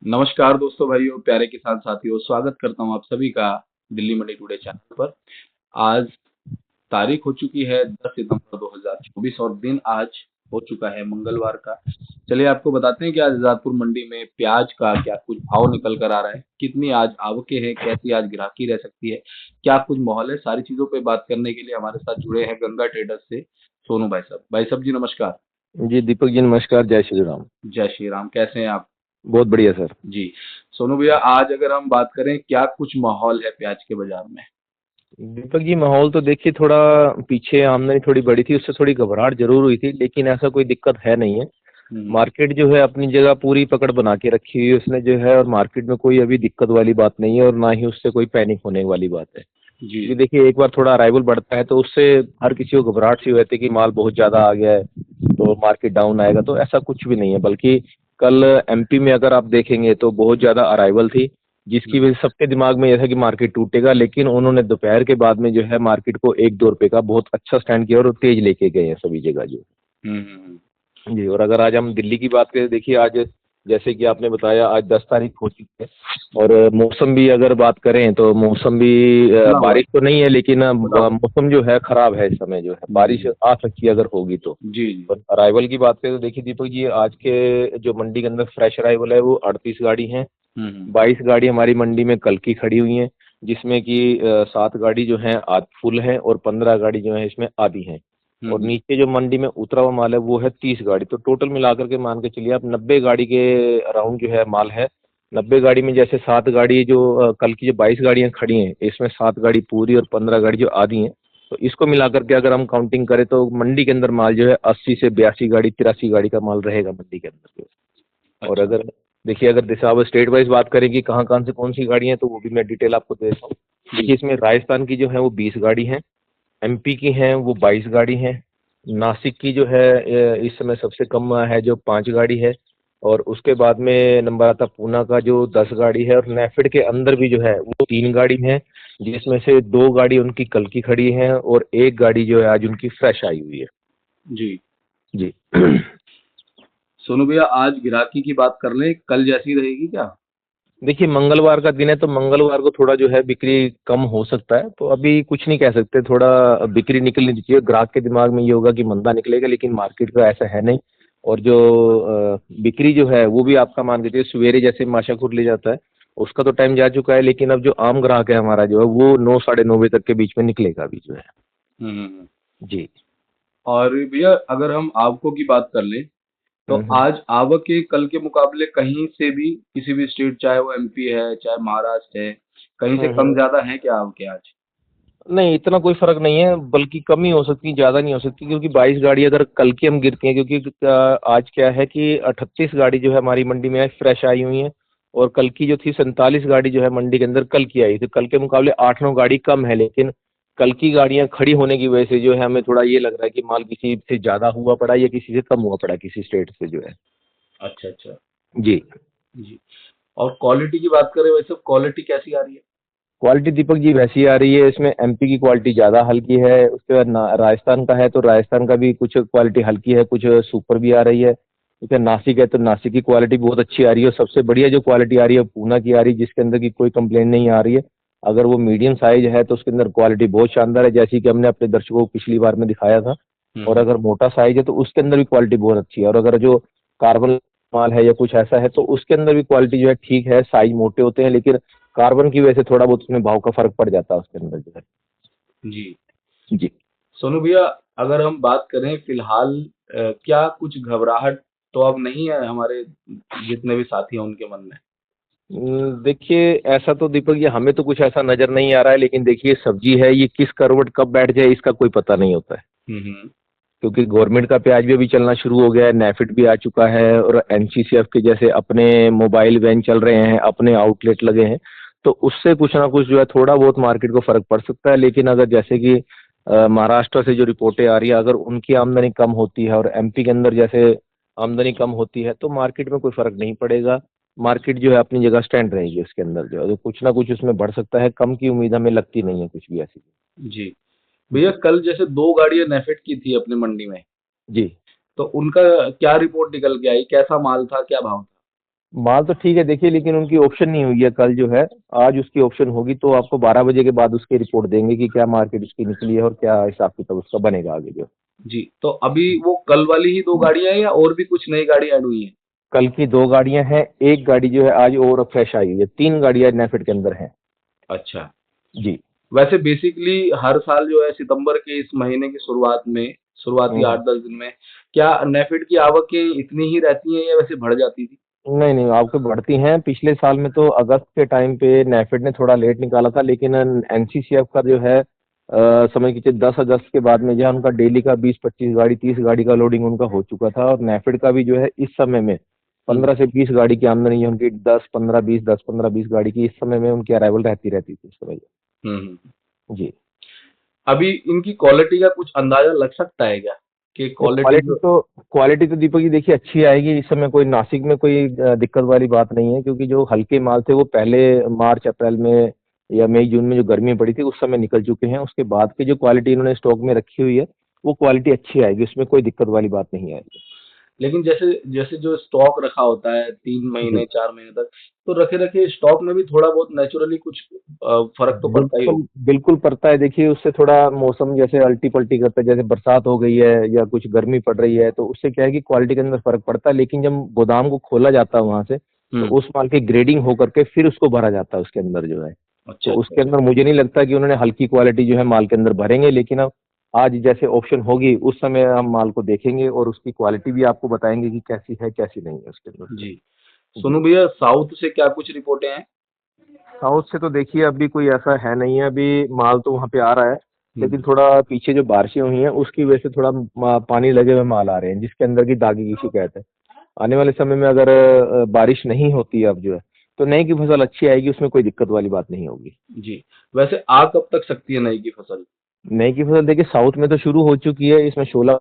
नमस्कार दोस्तों, भाइयों, प्यारे किसान साथियों, स्वागत करता हूं आप सभी का दिल्ली मंडी टुडे चैनल पर। आज तारीख हो चुकी है 10 सितंबर 2024 और दिन आज हो चुका है मंगलवार का। चलिए आपको बताते हैं कि आज आजादपुर मंडी में प्याज का क्या कुछ भाव निकल कर आ रहा है, कितनी आज आवकें हैं, कैसी आज ग्राहकी रह सकती है, क्या कुछ माहौल है। सारी चीजों पे बात करने के लिए हमारे साथ जुड़े हैं गंगा ट्रेडर्स से सोनू भाई साहब। भाई साहब जी नमस्कार। जी दीपक जी नमस्कार। जय श्री राम। जय श्री राम। कैसे हैं आप? बहुत बढ़िया सर। जी। सोनू भैया, आज अगर हम बात करें, क्या कुछ माहौल है प्याज के बाजार में? दीपक जी माहौल तो देखिए थोड़ा पीछे आमदनी थोड़ी बढ़ी थी, उससे थोड़ी घबराहट जरूर हुई थी, लेकिन ऐसा कोई दिक्कत है नहीं है। हम्म। मार्केट जो है अपनी जगह पूरी पकड़ बना के रखी हुई है उसने जो है, और मार्केट में कोई अभी दिक्कत वाली बात नहीं है और ना ही उससे कोई पैनिक होने वाली बात है। जी। क्योंकि देखिए एक बार थोड़ा अराइवल बढ़ता है तो उससे हर किसी को घबराहट सी हो जाती है कि माल बहुत ज्यादा आ गया है तो मार्केट डाउन आएगा, तो ऐसा कुछ भी नहीं है। बल्कि कल एमपी में अगर आप देखेंगे तो बहुत ज्यादा अराइवल थी, जिसकी वजह से सबके दिमाग में यह था कि मार्केट टूटेगा, लेकिन उन्होंने दोपहर के बाद में जो है मार्केट को 1-2 रुपए का बहुत अच्छा स्टैंड किया और तेज लेके गए हैं सभी जगह जो। हम्म। जी, और अगर आज हम दिल्ली की बात करें, देखिए आज जैसे कि आपने बताया आज 10 तारीख हो चुकी है, और मौसम भी अगर बात करें तो मौसम भी बना हुआ है। बारिश तो नहीं है, लेकिन बना हुआ मौसम जो है खराब है इस समय, जो है है। बारिश आ सकती है अगर होगी तो। जी जी। और अराइवल की बात करें तो देखिए दीपक जी, आज के जो मंडी के अंदर फ्रेश अराइवल है वो 38 गाड़ी है। हम्म। 22 गाड़ी हमारी मंडी में कल की खड़ी हुई हैं, जिसमें कि 7 गाड़ी जो है आज फुल है और 15 गाड़ी जो है इसमें आधी हैं। और हम्म। नीचे जो मंडी में उतरा हुआ माल है वो है 30 गाड़ी, तो टोटल मिलाकर के मान के चलिए आप 90 गाड़ी के अराउंड जो है माल है। 90 गाड़ी में जैसे 7 गाड़ी जो कल की जो 22 गाड़ियां खड़ी हैं, इसमें 7 गाड़ी पूरी और 15 गाड़ी जो आधी हैं। तो इसको मिलाकर के अगर हम काउंटिंग करें तो मंडी के अंदर माल जो है 80 से 82 गाड़ी 83 गाड़ी का माल रहेगा मंडी के अंदर जो है। और अच्छा। अगर देखिए अगर जैसे आप स्टेट वाइज बात करें कि कहाँ कहाँ से कौन सी गाड़ी है, तो वो भी मैं डिटेल आपको दे देता हूँ। जी। देखिए इसमें राजस्थान की जो है वो 20 गाड़ी है, एमपी की हैं वो 22 गाड़ी हैं, नासिक की जो है इस समय सबसे कम है जो 5 गाड़ी है, और उसके बाद में नंबर आता पूना का जो 10 गाड़ी है, और नेफेड के अंदर भी जो है वो 3 गाड़ी है, जिसमें से 2 गाड़ी उनकी कल की खड़ी है और 1 गाड़ी जो है आज उनकी फ्रेश आई हुई है। जी। जी। सोनू भैया, आज गिराकी की बात कर लें, कल जैसी रहेगी क्या? देखिए मंगलवार का दिन है तो मंगलवार को थोड़ा जो है बिक्री कम हो सकता है, तो अभी कुछ नहीं कह सकते, थोड़ा बिक्री निकलनी चाहिए। ग्राहक के दिमाग में ये होगा कि मंदा निकलेगा, लेकिन मार्केट का ऐसा है नहीं। और जो बिक्री जो है वो भी आपका मान के चलिए सवेरे जैसे माशाखुर ले जाता है उसका तो टाइम जा चुका है, लेकिन अब जो आम ग्राहक है हमारा जो है वो 9 साढ़े 9 बजे तक के बीच में निकलेगा अभी जो है। हम्म। जी। और भैया, अगर हम आवकों की बात कर लें, तो हम्म। आज आवक के कल के मुकाबले कहीं से भी, किसी भी स्टेट, चाहे वो एमपी है चाहे महाराष्ट्र है, कहीं से कम हम्म। ज्यादा है क्या आवके आज? नहीं इतना कोई फर्क नहीं है, बल्कि कम ही हो सकती, ज्यादा नहीं हो सकती, क्योंकि 22 गाड़ी अगर कल की हम गिरती हैं, क्योंकि आज क्या है कि 38 गाड़ी जो है हमारी मंडी में फ्रेश आई हुई है, और कल की जो थी 47 गाड़ी जो है मंडी के अंदर कल की आई थी, कल के मुकाबले 8-9 गाड़ी कम है, लेकिन कल की गाड़ियां खड़ी होने की वजह से जो है हमें थोड़ा ये लग रहा है कि माल किसी से ज्यादा हुआ पड़ा या किसी से कम हुआ पड़ा किसी स्टेट से जो है। अच्छा अच्छा। जी। जी। और क्वालिटी की बात करें, वैसे क्वालिटी कैसी आ रही है? क्वालिटी दीपक जी वैसी आ रही है, इसमें एमपी की क्वालिटी ज़्यादा हल्की है, उसके बाद राजस्थान का है तो राजस्थान का भी कुछ क्वालिटी हल्की है, कुछ सुपर भी आ रही है। ठीक है, नासिक है तो नासिक की क्वालिटी बहुत अच्छी आ रही है, और सबसे बढ़िया जो क्वालिटी आ रही है वो पूना की आ रही है, जिसके अंदर की कोई कंप्लेंट नहीं आ रही है। अगर वो मीडियम साइज है तो उसके अंदर क्वालिटी बहुत शानदार है, जैसी कि हमने अपने दर्शकों को पिछली बार में दिखाया था। और हम्म। अगर मोटा साइज है तो उसके अंदर भी क्वालिटी बहुत अच्छी है, और अगर जो कार्बन माल है या कुछ ऐसा है तो उसके अंदर भी क्वालिटी जो है ठीक है, साइज मोटे होते हैं, लेकिन कार्बन की वजह से थोड़ा बहुत उसमें भाव का फर्क पड़ जाता है उसके अंदर जो है। जी। जी। सोनू भैया, अगर हम बात करें फिलहाल, क्या कुछ घबराहट तो अब नहीं है हमारे जितने भी साथी हैं उनके मन में? देखिए ऐसा तो दीपक जी हमें तो कुछ ऐसा नजर नहीं आ रहा है, लेकिन देखिए सब्जी है, ये किस करवट कब बैठ जाए इसका कोई पता नहीं होता है। हम्म। क्योंकि गवर्नमेंट का प्याज भी अभी चलना शुरू हो गया है, नेफिड भी आ चुका है, और एनसीसीएफ के जैसे अपने मोबाइल वैन चल रहे हैं, अपने आउटलेट लगे हैं, तो उससे कुछ ना कुछ जो है थोड़ा बहुत मार्केट को फर्क पड़ सकता है। लेकिन अगर जैसे कि महाराष्ट्र से जो रिपोर्टें आ रही है, अगर उनकी आमदनी कम होती है और एमपी के अंदर जैसे आमदनी कम होती है तो मार्केट में कोई फर्क नहीं पड़ेगा। मार्केट जो है अपनी जगह स्टैंड रहेगी, उसके अंदर जो है तो कुछ ना कुछ उसमें बढ़ सकता है, कम की उम्मीद हमें लगती नहीं है कुछ भी ऐसी। जी। भैया, जी। कल जैसे दो गाड़ियां नेफेड की थी अपनी मंडी में, जी। तो उनका क्या रिपोर्ट निकल के आई, कैसा माल था, क्या भाव था? माल तो ठीक है देखिए, लेकिन उनकी ऑप्शन नहीं हुई है कल जो है। आज उसकी ऑप्शन होगी तो आपको 12 बजे के बाद उसकी रिपोर्ट देंगे कि क्या मार्केट उसकी निकली है और क्या हिसाब किताब उसका बनेगा आगे जो। जी, तो अभी वो कल वाली ही 2 गाड़ियाँ हैं या और भी कुछ नई गाड़ी ऐड हुई हैं? कल की 2 गाड़ियां हैं, एक गाड़ी जो है आज और फ्रेश आई हुई है, 3 गाड़ियां नेफेड के अंदर हैं। अच्छा। जी। वैसे बेसिकली हर साल जो है सितंबर के इस महीने की शुरुआत में, शुरुआती हम्म। 8-10 दिन में, क्या नेफेड की आवकें इतनी ही रहती हैं या वैसे बढ़ जाती थी? नहीं नहीं, आपको बढ़ती हैं। पिछले साल में तो अगस्त के टाइम पे नेफेड ने थोड़ा लेट निकाला था, लेकिन एनसीसीएफ का जो है समझ लीजिए 10 अगस्त के बाद में जो है उनका डेली का 20-25 गाड़ी 30 गाड़ी का लोडिंग उनका हो चुका था। और नेफेड का भी जो है इस समय में हुँ, 15 से 20 गाड़ी की आमदनी है उनकी, 10-15-20 10-15-20 गाड़ी की इस समय में उनकी अराइवल रहती रहती थी इस समय। हुँ, हुँ। जी। अभी इनकी क्वालिटी का कुछ अंदाज़ा लग सकता है क्या? कि ये क्वालिटी जो क्वालिटी तो दीपक जी देखिए अच्छी आएगी। इस समय कोई नासिक में कोई दिक्कत वाली बात नहीं है, क्योंकि जो हल्के माल थे वो पहले मार्च अप्रैल में या मई जून में जो गर्मी पड़ी थी उस समय निकल चुके हैं। उसके बाद की जो क्वालिटी इन्होंने स्टॉक में रखी हुई है वो क्वालिटी अच्छी आएगी, उसमें कोई दिक्कत वाली बात नहीं आएगी। लेकिन जैसे जैसे जो स्टॉक रखा होता है 3 जी। महीने 4 महीने तक, तो रखे-रखे स्टॉक में भी थोड़ा बहुत नेचुरली कुछ फ़र्क तो पड़ता ही बिल्कुल होगा। बिल्कुल पड़ता है। देखिए उससे थोड़ा मौसम जैसे अल्टी पल्टी करता है, जैसे बरसात हो गई है या कुछ गर्मी पड़ रही है, तो उससे क्या है कि क्वालिटी के अंदर फर्क पड़ता है। लेकिन जब गोदाम को खोला जाता है वहां से, तो हुँ। उस माल की ग्रेडिंग होकर के फिर उसको भरा जाता है उसके अंदर जो है। अच्छा, तो अच्छा, उसके अच्छा। अंदर मुझे नहीं लगता कि उन्होंने हल्की क्वालिटी जो है माल के अंदर भरेंगे, लेकिन अब आज जैसे ऑप्शन होगी उस समय हम माल को देखेंगे और उसकी क्वालिटी भी आपको बताएंगे कि कैसी है कैसी नहीं है उसके अंदर जी। से। जी। सोनू भैया साउथ से क्या कुछ रिपोर्टें हैं? साउथ से तो देखिए अभी कोई ऐसा है नहीं है, अभी माल तो वहाँ पे आ रहा है, हुँ। लेकिन थोड़ा पीछे जो बारिशें हुई हैं उसकी वजह से थोड़ा पानी लगे हुए माल आ रहे हैं, जिसके अंदर की दागी की शिकायत है। आने वाले समय में अगर बारिश नहीं होती है अब जो है, तो नई की फसल अच्छी आएगी, उसमें कोई दिक्कत वाली बात नहीं होगी। जी। वैसे आ कब तक सकती है नई की फसल? नई की फसल देखिए साउथ में तो शुरू हो चुकी है, इसमें 16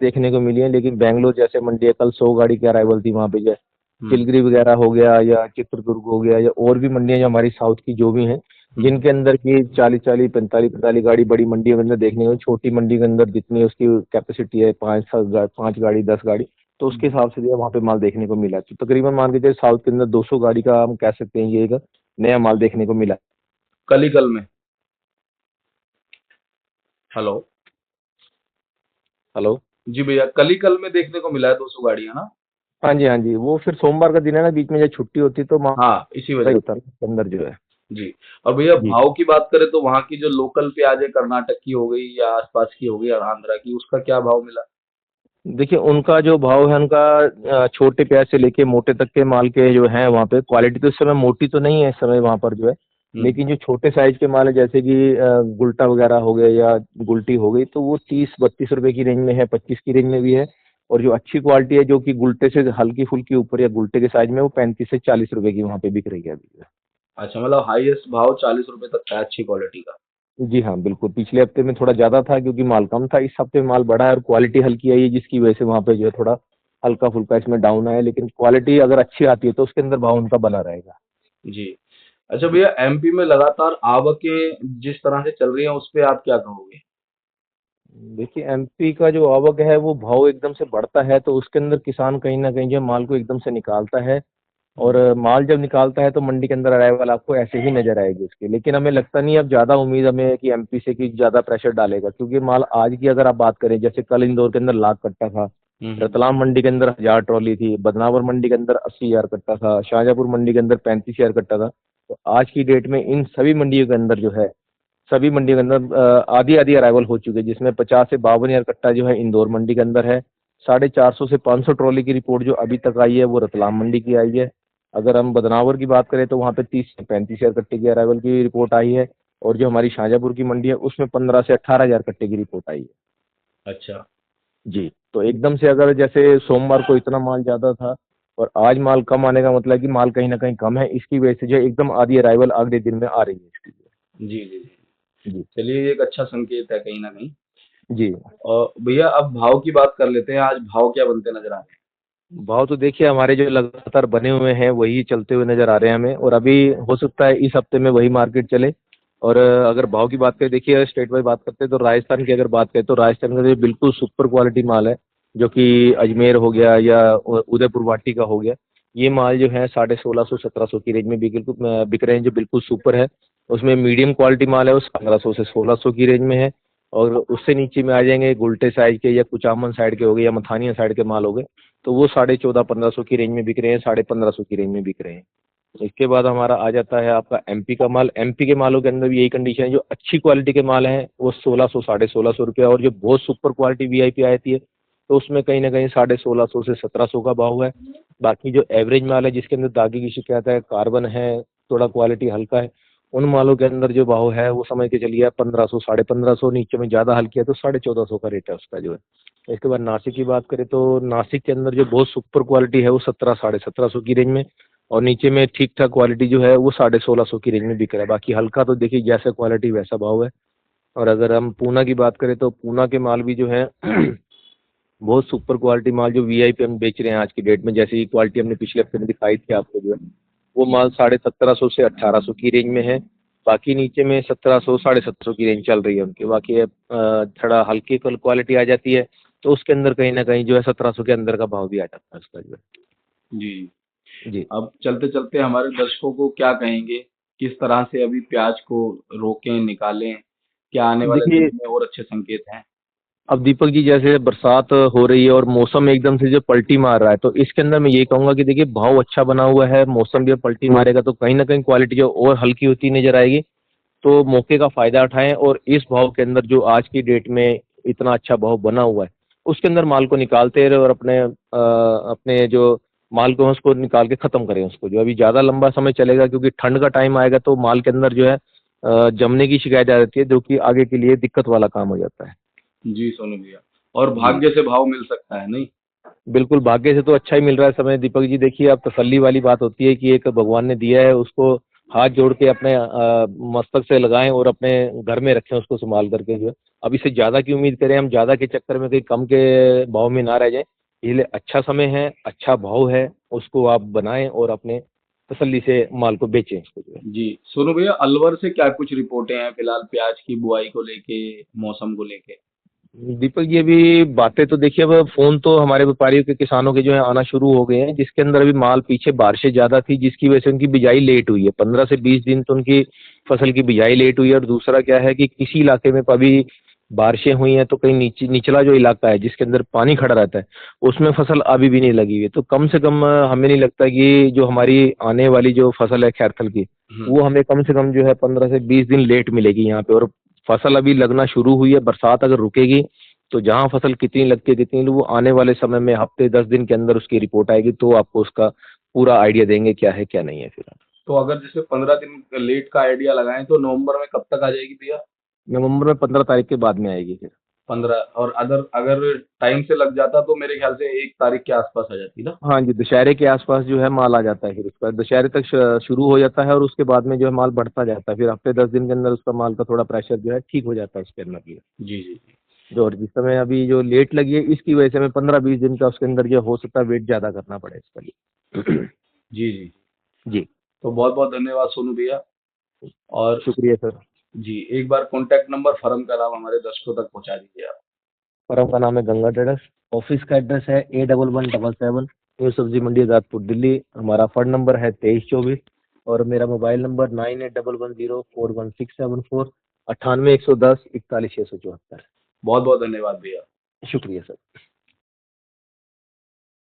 देखने को मिली है, लेकिन बैंगलोर जैसे मंडी है, कल 100 गाड़ी की अराइवल थी वहाँ पे जो है। हुँ। सिलगरी वगैरह हो गया या चित्रदुर्ग हो गया या और भी मंडियां जो हमारी साउथ की जो भी हैं, हुँ, जिनके अंदर की 40-40 45-45 गाड़ी बड़ी मंडियों के अंदर देखने को, छोटी मंडी के अंदर जितनी उसकी कैपेसिटी है 5 गाड़ी 10 गाड़ी, तो उसके हुँ। हिसाब से जो है वहाँ पे माल देखने को मिला। तो तकरीबन मान के चलिए साउथ के अंदर 200 गाड़ी का हम कह सकते हैं ये एक नया माल देखने को मिला। कल-ही-कल में। हेलो। हेलो। जी भैया, कल-ही-कल में देखने को मिला है 200 गाड़ियाँ ना? हाँ जी हाँ जी, वो फिर सोमवार का दिन है ना, बीच में जब छुट्टी होती है तो माल हाँ, इसी ही वजह होता से। है उसके अंदर जो है। जी। और भैया जी। भाव की बात करें तो वहाँ की जो लोकल प्याज़ है कर्नाटक की हो गई या आस-पास की हो गई और आंध्रा की, उसका क्या भाव मिला? देखिए उनका जो भाव है उनका छोटे प्याज से लेके मोटे तक के माल के जो है वहाँ पे क्वालिटी तो इस समय मोटी तो नहीं है इस समय वहाँ पर जो है, हुँ। लेकिन जो छोटे साइज के माल है जैसे कि गुलटा वगैरह हो गया या गुलटी हो गई, तो वो 30-32 रुपए की रेंज में है, 25 की रेंज में भी है। और जो अच्छी क्वालिटी है जो कि गुलटे से हल्की फुल्की ऊपर या गुलटे के साइज में, वो 35 से 40 रुपए की वहाँ पे बिक रही है अभी। अच्छा, मतलब हाईएस्ट भाव ₹40 तक है अच्छी क्वालिटी का। जी हाँ बिल्कुल, पिछले हफ्ते में थोड़ा ज्यादा था क्योंकि माल कम था, इस हफ्ते में माल बढ़ा है और क्वालिटी हल्की आई है, जिसकी वजह से वहाँ पे जो है थोड़ा हल्का फुल्का इसमें डाउन आया, लेकिन क्वालिटी अगर अच्छी आती है तो उसके अंदर भाव उनका बना रहेगा। जी। अच्छा जी। भैया एमपी में लगातार आवकें जिस तरह से चल रही हैं उस पे आप क्या कहोगे? देखिए एमपी का जो आवक है वो भाव एकदम से बढ़ता है, तो उसके अंदर किसान कहीं ना कहीं जो माल को एकदम से निकालता है। और हुँ। माल जब निकालता है तो मंडी के अंदर अराइवल आपको ऐसे ही नजर आएगी उसकी, लेकिन हमें लगता नहीं है अब ज्यादा उम्मीद हमें है कि एमपी से कि ज्यादा प्रेशर डालेगा, क्योंकि माल आज की अगर आप बात करें, जैसे कल इंदौर के अंदर 1,00,000 कट्टा था, हुँ, हुँ। रतलाम मंडी के अंदर 1,000 ट्रॉली थी, बदनावर मंडी के अंदर 80,000 कट्टा था, शाहजहांपुर मंडी के अंदर 35,000 कट्टा था। तो आज की डेट में इन सभी मंडियों के अंदर जो है, सभी मंडियों के अंदर आधी आधी अराइवल हो चुकी है, जिसमें 50 से 52 हजार कट्टा जो है इंदौर मंडी के अंदर है। 450 से 500 ट्रॉली की रिपोर्ट जो अभी तक आई है वो रतलाम मंडी की आई है। अगर हम बदनावर की बात करें तो वहाँ पे 30 से 35 हजार कट्टे की अराइवल की रिपोर्ट आई है। और जो हमारी शाहजहांपुर की मंडी है उसमें 15 से 18 हजार कट्टे की रिपोर्ट आई है। अच्छा। जी। तो एकदम से अगर जैसे सोमवार को इतना माल ज्यादा था और आज माल कम आने का मतलब है कि माल कहीं ना कहीं कम है, इसकी वजह से जो है एकदम आधी अराइवल अगले दिन में आ रही है इसकी। जी, जी, जी। जी। चलिए ये एक अच्छा संकेत है कहीं न कहीं। जी। और भैया अब भाव की बात कर लेते हैं, आज भाव क्या बनते नज़र आ रहे हैं? भाव तो देखिए हमारे जो लगातार बने हुए हैं वही चलते हुए नजर आ रहे हैं हमें, और अभी हो सकता है इस हफ्ते में वही मार्केट चले। और अगर भाव की बात करें, देखिए अगर स्टेट वाइज बात करते हैं तो राजस्थान की अगर बात करें तो राजस्थान का जो बिल्कुल सुपर क्वालिटी माल है, जो कि अजमेर हो गया या उदयपुर वाटी का हो गया, ये माल जो है 1650 1700 की रेंज में बिक रहे हैं, जो बिल्कुल सुपर है। उसमें मीडियम क्वालिटी माल है, उस 1500 से 1600 की रेंज में है। और उससे नीचे में आ जाएंगे गुलटे साइज के या कुचामन साइड के हो गए या मथानिया साइड के माल हो गए, तो वो 14,500 1500 की रेंज में बिक रहे हैं, 1550 की रेंज में बिक रहे हैं। इसके बाद हमारा आ जाता है आपका एमपी का माल। एमपी के मालों के अंदर भी यही कंडीशन है, जो अच्छी क्वालिटी के माल हैं वो 1600 1650 रुपया, और जो बहुत सुपर क्वालिटी वीआईपी आती है तो उसमें कहीं ना कहीं 1650 से 1700 का भाव है। बाकी जो एवरेज माल है, जिसके अंदर दागी की शिकायत है, कार्बन है, थोड़ा क्वालिटी हल्का है, उन मालों के अंदर जो भाव है वो समझ के चलिए 1500 1550, नीचे में ज़्यादा हल्की है तो 1450 का रेट है उसका जो है। इसके बाद नासिक की बात करें तो नासिक के अंदर जो बहुत सुपर क्वालिटी है वो 1700 की रेंज में, और नीचे में ठीक ठाक क्वालिटी जो है वो 1650 की रेंज में बिक रहा है। बाकी हल्का तो देखिए जैसा क्वालिटी वैसा भाव है। और अगर हम पूना की बात करें तो पूना के माल भी जो है बहुत सुपर क्वालिटी माल जो वीआईपी हम बेच रहे हैं आज की डेट में, जैसी क्वालिटी हमने पिछले हफ्ते में दिखाई थी आपको जो है, वो माल 1750 से 1800 की रेंज में है। बाकी नीचे में 1700 1750 की रेंज चल रही है उनकी। बाकी थोड़ा हल्की क्वालिटी आ जाती है तो उसके अंदर कहीं ना कहीं जो है 1700 के अंदर का भाव भी आ जाता है उसका जो जी। है। जी अब चलते-चलते हमारे दर्शकों को क्या कहेंगे? किस तरह से अभी प्याज को रोकें, निकालें? क्या आने वाले देखिए, दिनों में और अच्छे संकेत हैं? अब दीपक जी जैसे बरसात हो रही है और मौसम एकदम से जो पलटी मार रहा है, तो इसके अंदर मैं ये कहूंगा कि देखिए भाव अच्छा बना हुआ है, मौसम भी अब पलटी मारेगा तो कहीं ना कहीं क्वालिटी जो और हल्की होती नजर आएगी। तो मौके का फायदा उठाएं और इस भाव के अंदर जो आज की डेट में इतना अच्छा भाव बना हुआ है उसके अंदर माल को निकालते रहे, और अपने जो माल को है उसको निकाल के खत्म करें उसको, जो अभी ज्यादा लंबा समय चलेगा क्योंकि ठंड का टाइम आएगा तो माल के अंदर जो है जमने की शिकायत आ जाती है, जो कि आगे के लिए दिक्कत वाला काम हो जाता है। जी, सोनू भैया। और जी भाग्य से भाव मिल सकता है, नहीं? बिल्कुल, भाग्य से तो अच्छा ही मिल रहा है समय दीपक जी। देखिए अब तसल्ली वाली बात होती है कि एक भगवान ने दिया है, उसको हाथ जोड़ के अपने मस्तक से लगाएं और अपने घर में रखें उसको संभाल करके जो है। अब इससे ज्यादा की उम्मीद करें हम, ज्यादा के चक्कर में कहीं कम के भाव में ना रह जाएं। इसलिए अच्छा समय है, अच्छा भाव है, उसको आप बनाएं और अपने तसल्ली से माल को बेचें इसको जो है। जी, सोनू भैया, अलवर से क्या कुछ रिपोर्टें हैं फिलहाल प्याज की बुआई को लेके, मौसम को लेके? दीपक जी अभी बातें तो देखिए, अब फोन तो हमारे व्यापारियों के किसानों के जो है आना शुरू हो गए हैं, जिसके अंदर अभी माल पीछे बारिशें ज्यादा थी जिसकी वजह से उनकी बिजाई लेट हुई है, 15 से 20 दिन तो उनकी फसल की बिजाई लेट हुई है। और दूसरा क्या है कि किसी इलाके में अभी बारिशें हुई हैं तो कहीं निचला जो इलाका है जिसके अंदर पानी खड़ा रहता है उसमें फसल अभी भी नहीं लगी हुई है। तो कम से कम हमें नहीं लगता कि जो हमारी आने वाली जो फसल है खैरथल की, हम्म। वो हमें कम से कम जो है 15 से 20 दिन लेट मिलेगी यहाँ पे। और फसल अभी लगना शुरू हुई है, बरसात अगर रुकेगी तो जहां फसल कितनी लगती है कितनी नहीं, वो आने वाले समय में हफ्ते 10 दिन के अंदर उसकी रिपोर्ट आएगी तो आपको उसका पूरा आइडिया देंगे क्या है क्या नहीं है फिर। तो अगर जैसे 15 दिन लेट का आइडिया लगाएं तो नवंबर में कब तक आ जाएगी भैया? नवंबर में 15 तारीख के बाद में आएगी फिर। 15, और अगर अगर टाइम से लग जाता तो मेरे ख्याल से 1 तारीख के आसपास आ जाती ना? हाँ जी, दशहरे के आसपास जो है माल आ जाता है, फिर उसका दशहरे तक शुरू हो जाता है और उसके बाद में जो है माल बढ़ता जाता है, फिर हफ्ते 10 दिन के अंदर उसका माल का थोड़ा प्रेशर जो है ठीक हो जाता है उसके अंदर भी। जी जी जी। जो और जिस समय अभी जो लेट लगी है इसकी वजह से हमें 15 20 दिन का उसके अंदर जो हो सकता है वेट ज्यादा करना पड़े इसके लिए। जी जी। जी तो बहुत बहुत धन्यवाद सोनू भैया। और शुक्रिया सर। जी, एक बार कॉन्टैक्ट नंबर, फर्म का नाम हमारे दर्शकों तक पहुंचा दीजिए आप। फर्म का नाम है गंगा ट्रेडर्स। ऑफिस का एड्रेस है A1177 न्यू सब्जी मंडी आजादपुर दिल्ली। हमारा फर्ड नंबर है 2324, और मेरा मोबाइल नंबर 9811041674, 98 110 41 674। बहुत बहुत धन्यवाद भैया। शुक्रिया सर।